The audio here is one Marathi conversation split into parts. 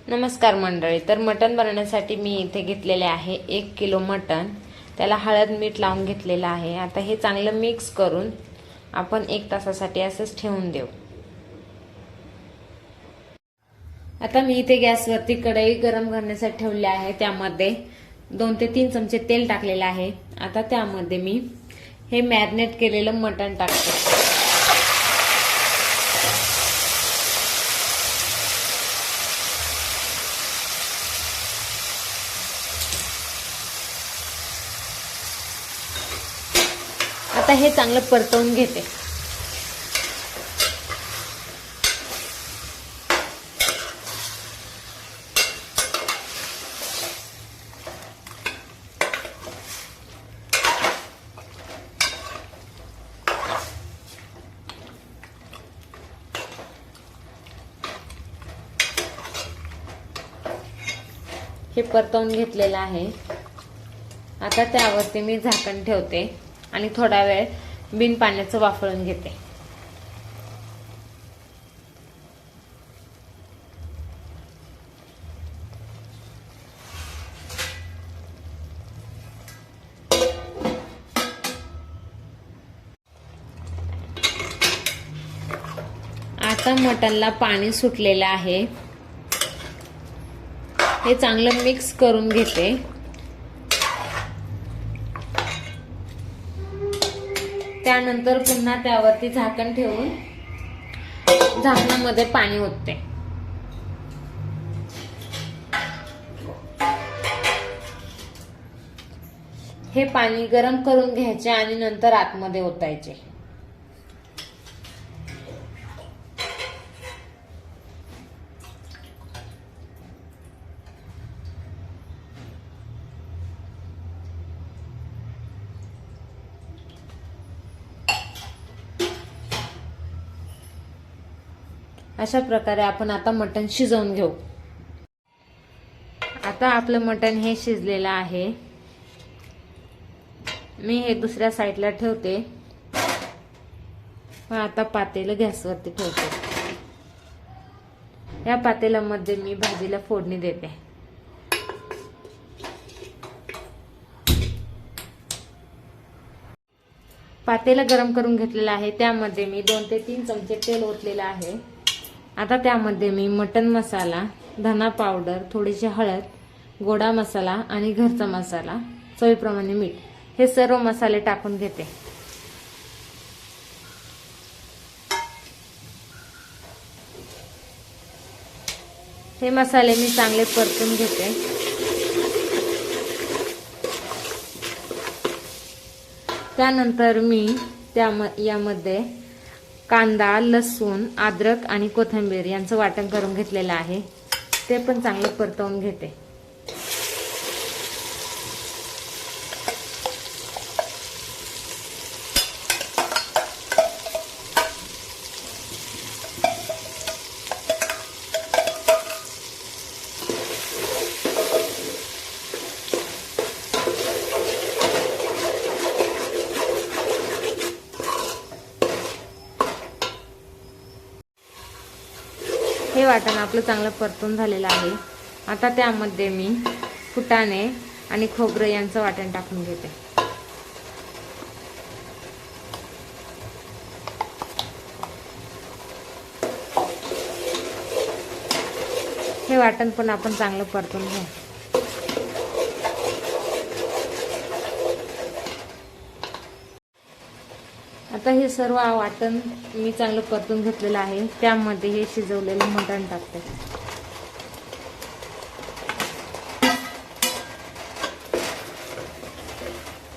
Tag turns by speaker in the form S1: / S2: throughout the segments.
S1: नमस्कार मंडळी. तर मटण बनवण्यासाठी मी इथे घेतलेले आहे 1 किलो मटण. त्याला हळद मीठ लावून घेतलेलं आहे. आता हे चांगलं मिक्स करून आपण 1 तासासाठी असंच ठेवून देऊ. आता मी इथे गॅसवरती कढई गरम करण्यासाठी ठेवली आहे. त्यामध्ये 2 ते 3 चमचे तेल टाकलेले आहे. आता त्यामध्ये मी हे मॅरिनेट केलेलं मटण टाकते. आता हे चांगलं परतवून घेते. हे परतवून घेतलेलं आहे. आता त्यावरती मी झाकण ठेवते आणि थोडा वेळ बिन पाण्याचं वाफळून घेते. आता मटणला पाणी सुटलेलं आहे. हे चांगलं मिक्स करून घेते. त्यानंतर पुन्हा त्यावरती झाकण ठेवून झाकणामध्ये पाणी ओतते. हे पाणी गरम करून घ्यायचे आणि नंतर आतमध्ये ओतायचे. अशा प्रकारे आपण आता मटण शिजवून घेऊ. आता आपलं मटण हे शिजलेलं आहे. मी हे दुसऱ्या साईडला ठेवते. आता पातेलं गॅसवरती ठेवते. या पातेल्यामध्ये मी भाजीला फोडणी देते. पातेलं गरम करून घेतलेलं आहे. त्यामध्ये मी 2 ते 3 चमचे तेल ओतलेलं आहे. आता त्यामध्ये मी मटन मसाला, धना पावडर, थोडीशी हळद, गोडा मसाला आणि घरचा मसाला, चवीप्रमाणे मीठ हे सर्व मसाले टाकून घेते. हे मसाले मी चांगले परतून घेते. त्यानंतर मी यामध्ये कांदा, लसूण, अद्रक आणि कोथिंबीर यांचं वाटण करून घेतलेलं आहे. ते पण चांगलं परतवून घेते. हे वाटण आपलं चांगलं परतून झालेलं आहे. आता त्यामध्ये मी फुटाणे आणि खोबरं यांचं वाटण टाकून घेते. हे वाटण पण आपण चांगलं परतून घेऊ. आता हे सर्व वाटण मी चांगलं परतून घेतलेलं आहे. त्यामध्ये हे शिजवलेलं मटण टाकते.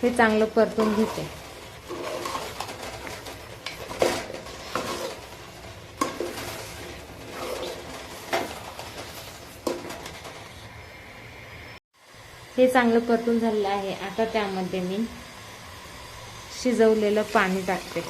S1: हे चांगलं परतून घेते. हे चांगलं परतून झालेलं आहे. आता त्यामध्ये मी शिजवलेलं पाणी टाकते.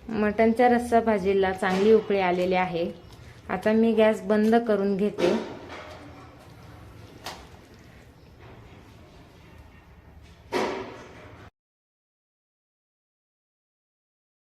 S1: मटणच्या रस्सा भाजीला चांगली उकळी आलेली आहे. आता मी गॅस बंद करून घेते.